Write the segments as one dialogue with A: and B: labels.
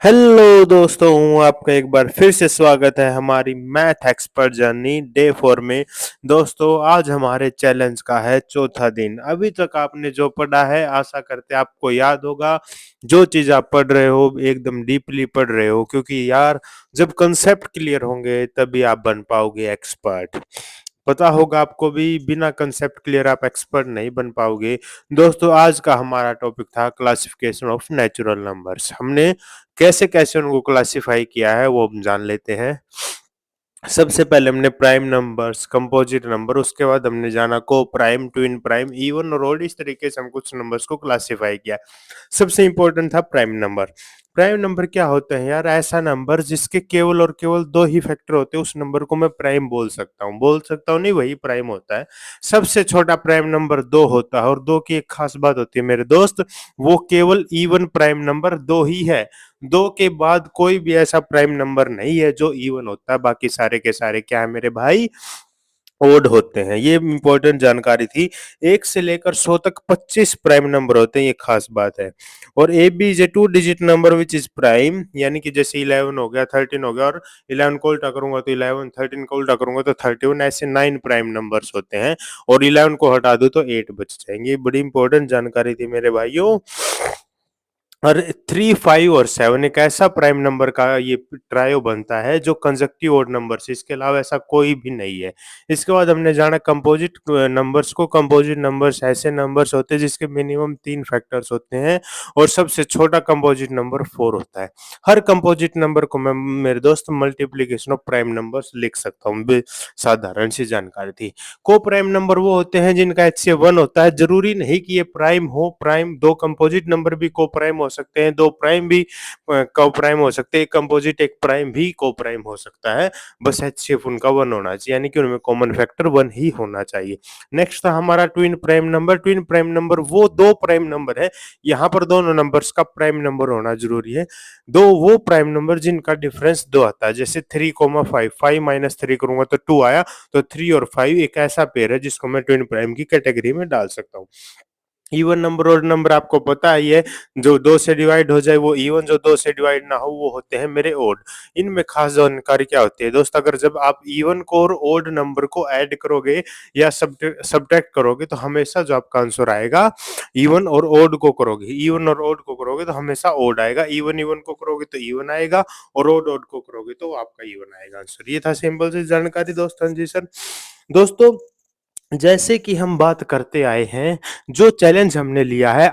A: Hello दोस्तों, आपका एक बार फिर से स्वागत है हमारी मैथ एक्सपर्ट जर्नी डे 4 में। दोस्तों, आज हमारे चैलेंज का है चौथा दिन। अभी तक आपने जो पढ़ा है आशा करते हैं आपको याद होगा। जो चीज़ आप पढ़ रहे हो एकदम डीपली पढ़ रहे हो, क्योंकि यार जब कंसेप्ट क्लियर होंगे तभी आप बन पाओगे एक्सपर्ट। पता होगा आपको भी, बिना कंसेप्ट क्लियर आप एक्सपर्ट नहीं बन पाओगे। दोस्तों, आज का हमारा टॉपिक था क्लासिफिकेशन ऑफ नेचुरल नंबर्स। हमने कैसे कैसे उनको क्लासिफाई किया है वो हम जान लेते हैं। सबसे पहले हमने प्राइम नंबर्स, कंपोजिट नंबर, उसके बाद हमने जाना को प्राइम, ट्विन प्राइम, इवन और ऑड। इस तरीके से हम कुछ नंबर्स को क्लासिफाई किया। सबसे इंपॉर्टेंट था प्राइम नंबर। प्राइम नंबर क्या होता है यार? ऐसा नंबर जिसके केवल और केवल दो ही फैक्टर होते हैं, उस नंबर को मैं प्राइम बोल सकता हूँ नहीं, वही प्राइम होता है। सबसे छोटा प्राइम नंबर दो होता है, और दो की एक खास बात होती है मेरे दोस्त, वो केवल इवन प्राइम नंबर दो ही है। दो के बाद कोई भी ऐसा प्राइम नंबर नहीं है जो इवन होता है। बाकी सारे के सारे क्या है मेरे भाई? ओड होते हैं। ये इंपॉर्टेंट जानकारी थी। एक से लेकर 100 तक 25 प्राइम नंबर होते हैं, ये खास बात है। और a b is a two digit number which is prime, यानी कि जैसे 11 हो गया, 13 हो गया, और 11 को उल्टा करूंगा तो 11, 13 को उल्टा करूंगा तो 31, ऐसे 9 प्राइम नंबर्स होते हैं। और 11 को हटा दो तो 8 बच जाएंगे। ये बड़ी इंपॉर्टेंट जानकारी थी मेरे भाइयों। और 3, 5 और 7 एक ऐसा प्राइम नंबर का ये ट्रायो बनता है जो कंजक्टिव ओड नंबर से, इसके अलावा ऐसा कोई भी नहीं है। इसके बाद हमने जाना कंपोजिट नंबर्स को। कंपोजिट नंबर्स ऐसे नंबर्स होते हैं जिसके मिनिमम 3 फैक्टर्स होते हैं, और सबसे छोटा कंपोजिट नंबर 4 होता है। हर कंपोजिट नंबर को मैं मेरे दोस्त मल्टीप्लीकेशन ऑफ प्राइम नंबर्स लिख सकता हूँ। साधारण सी जानकारी थी। को प्राइम नंबर वो होते हैं जिनका HCF 1 होता है। जरूरी नहीं कि ये प्राइम हो। प्राइम दो कंपोजिट नंबर भी को प्राइम हो सकते हैं, दो प्राइम भी को प्राइम हो सकते हैं, एक कंपोजिट एक प्राइम भी को प्राइम हो सकता है। बस HCF उनका 1 होना चाहिए, यानी कि उनमें कॉमन फैक्टर 1 ही होना चाहिए। नेक्स्ट था हमारा twin prime number. Twin prime number वो दो प्राइम नंबर है, यहाँ पर दोनों नंबर्स का प्राइम नंबर होना जरूरी है। दो वो प्राइम नंबर जिनका डिफरेंस 2 आता है, जैसे 3,5, 5 माइनस 3 करूंगा तो 2 आया। तो 3 और 5 एक ऐसा पेयर है जिसको मैं ट्विन प्राइम की कैटेगरी में डाल सकता हूँ। इवन नंबर और नंबर आपको पता ही है, जो दो से डिवाइड हो जाए वो इवन, जो दो से डिवाइड ना हो वो होते हैं मेरे ओड। इनमें खास जानकारी क्या होती है दोस्त? अगर जब आप इवन को और ओड नंबर को ऐड करोगे या सब्ट्रैक्ट करोगे तो हमेशा जो आपका आंसर आएगा, इवन और ओड को करोगे, इवन और ओड को करोगे तो हमेशा ओड आएगा। इवन इवन को करोगे तो इवन आएगा, और ओड ओड को करोगे तो आपका इवन आएगा आंसर। ये था सिंपल सी जानकारी दोस्त। हाँ जी सर। दोस्तों, जैसे कि हम बात करते आए हैं, जो चैलेंज हमने लिया है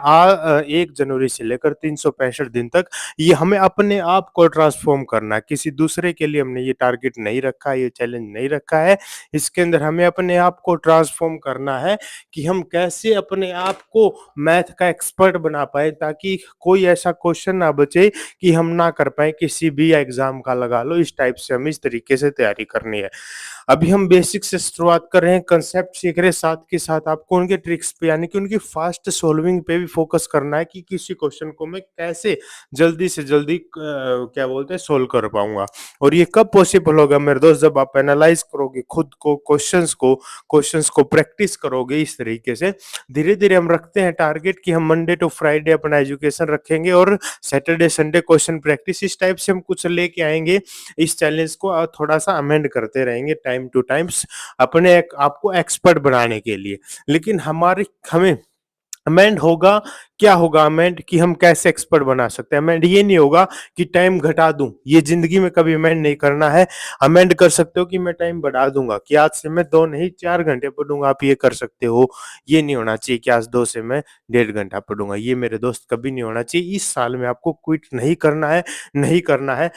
A: 1 जनवरी से लेकर 365 दिन तक, ये हमें अपने आप को ट्रांसफ़ॉर्म करना है। किसी दूसरे के लिए हमने ये टारगेट नहीं रखा है, ये चैलेंज नहीं रखा है। इसके अंदर हमें अपने आप को ट्रांसफ़ॉर्म करना है कि हम कैसे अपने आप को मैथ का एक्सपर्ट बना पाएँ, ताकि कोई ऐसा क्वेश्चन ना बचे कि हम ना कर पाएँ, किसी भी एग्ज़ाम का लगा लो। इस टाइप से हमें इस तरीके से तैयारी करनी है। अभी हम बेसिक से शुरुआत कर रहे हैं, कंसेप्ट सीख रहे हैं, साथ के साथ आपको उनके ट्रिक्स पे, यानी कि उनकी फास्ट सॉल्विंग पे भी फोकस करना है कि किसी क्वेश्चन को मैं कैसे जल्दी से जल्दी क्या बोलते हैं सोल्व कर पाऊंगा। और ये कब पॉसिबल होगा मेरे दोस्त? जब आप एनालाइज करोगे खुद को, क्वेश्चंस को प्रैक्टिस करोगे इस तरीके से। धीरे धीरे हम रखते हैं टारगेट कि हम मंडे टू फ्राइडे अपना एजुकेशन रखेंगे, और सैटरडे संडे क्वेश्चन प्रैक्टिस। इस टाइप से हम कुछ लेके आएंगे। इस चैलेंज को थोड़ा सा अमेंड करते रहेंगे टाइम टू टाइम्स, अपने आपको एक्सपर्ट बनाने के लिए। लेकिन हमें अमेंड होगा, क्या होगा अमेंड? कि हम कैसे एक्सपर्ट बना सकते हैं। अमेंड ये नहीं होगा कि टाइम घटा दूं, ये जिंदगी में कभी अमेंड नहीं करना है। अमेंड कर सकते हो कि मैं टाइम बढ़ा दूंगा, कि आज से मैं 2 नहीं 4 घंटे पढ़ूंगा, आप ये कर सकते हो। ये नहीं होना चाहिए कि आज 2 से मैं 1.5 घंटा पढ़ूंगा। ये मेरे दोस्त कभी नहीं होना चाहिए। इस साल में आपको क्विट नहीं करना है, नहीं करना है।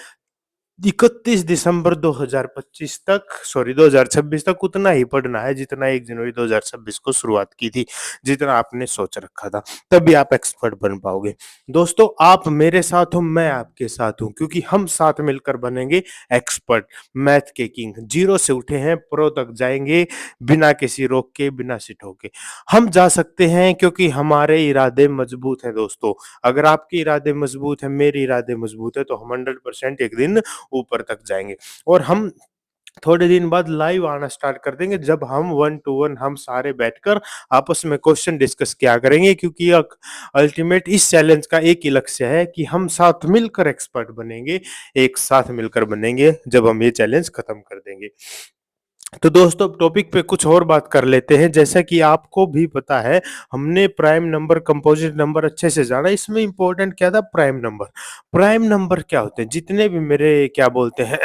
A: 31 दिसंबर 2025 तक, सॉरी 2026 तक उतना ही पढ़ना है जितना 1 जनवरी 2026 को शुरुआत की थी, जितना आपने सोच रखा था। तभी आप एक्सपर्ट बन पाओगे। दोस्तों, आप मेरे साथ हो, मैं आपके साथ हूं, क्योंकि हम साथ मिलकर बनेंगे एक्सपर्ट, मैथ के किंग। जीरो से उठे हैं प्रो तक जाएंगे, बिना किसी रोक के, बिना सिटो के। हम जा सकते हैं क्योंकि हमारे इरादे मजबूत हैं दोस्तों। अगर आपके इरादे मजबूत हैं, मेरे इरादे मजबूत है, तो हम 100% एक दिन ऊपर तक जाएंगे। और हम थोड़े दिन बाद लाइव आना स्टार्ट कर देंगे, जब हम वन टू वन हम सारे बैठकर आपस में क्वेश्चन डिस्कस किया करेंगे, क्योंकि अल्टीमेट इस चैलेंज का एक ही लक्ष्य है कि हम साथ मिलकर एक्सपर्ट बनेंगे, एक साथ मिलकर बनेंगे जब हम ये चैलेंज खत्म कर देंगे। तो दोस्तों टॉपिक पे कुछ और बात कर लेते हैं। जैसा कि आपको भी पता है, हमने प्राइम नंबर, कंपोजिट नंबर अच्छे से जाना। इसमें इंपॉर्टेंट क्या था? Prime number. प्राइम नंबर क्या होते हैं? जितने भी मेरे क्या बोलते हैं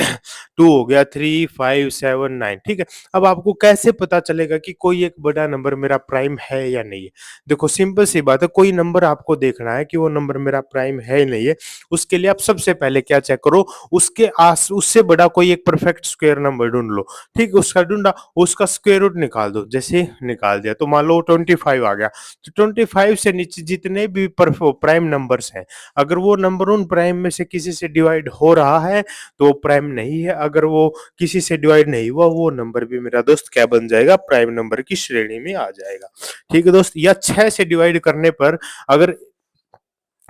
A: 2 हो गया, 3, 5, 7, 9, ठीक है। अब आपको कैसे पता चलेगा कि कोई एक बड़ा नंबर मेरा प्राइम है या नहीं है? देखो सिंपल सी बात है, कोई नंबर आपको देखना है कि वो नंबर मेरा प्राइम है या नहीं है। उसके लिए आप सबसे पहले क्या चेक करो, उसके आस उससे बड़ा कोई एक परफेक्ट स्क्वायर नंबर ढूंढ लो। ठीक है, उसका ढूंढा, उसका स्क्वायर रूट निकाल दो। जैसे निकाल दिया तो मान लो 25 आ गया। तो 25 से नीचे जितने भी प्राइम नंबर्स हैं, अगर वो नंबर उन प्राइम में से किसी से डिवाइड हो रहा है तो वो प्राइम नहीं है। अगर वो किसी से डिवाइड नहीं हुआ, वो नंबर भी मेरा दोस्त क्या बन जाएगा? प्राइम नंबर की श्रेणी में आ जाएगा। ठीक है दोस्त, या 6 से डिवाइड करने पर अगर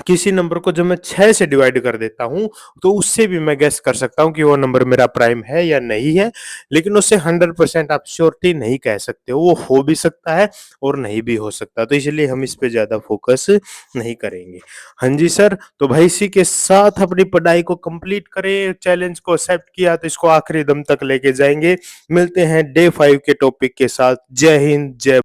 A: किसी नंबर को जब मैं 6 से डिवाइड कर देता हूँ, तो उससे भी मैं गेस कर सकता हूँ कि वो नंबर मेरा प्राइम है या नहीं है। लेकिन उससे 100% आप श्योरिटी नहीं कह सकते हो, वो हो भी सकता है और नहीं भी हो सकता। तो इसलिए हम इस पे ज़्यादा फोकस नहीं करेंगे। हाँ जी सर, तो भाई इसी के साथ अपनी पढ़ाई को कंप्लीट करें। चैलेंज को एक्सेप्ट किया तो इसको आखिरी दम तक लेके जाएँगे। मिलते हैं डे 5 के टॉपिक के साथ। जय हिंद, जय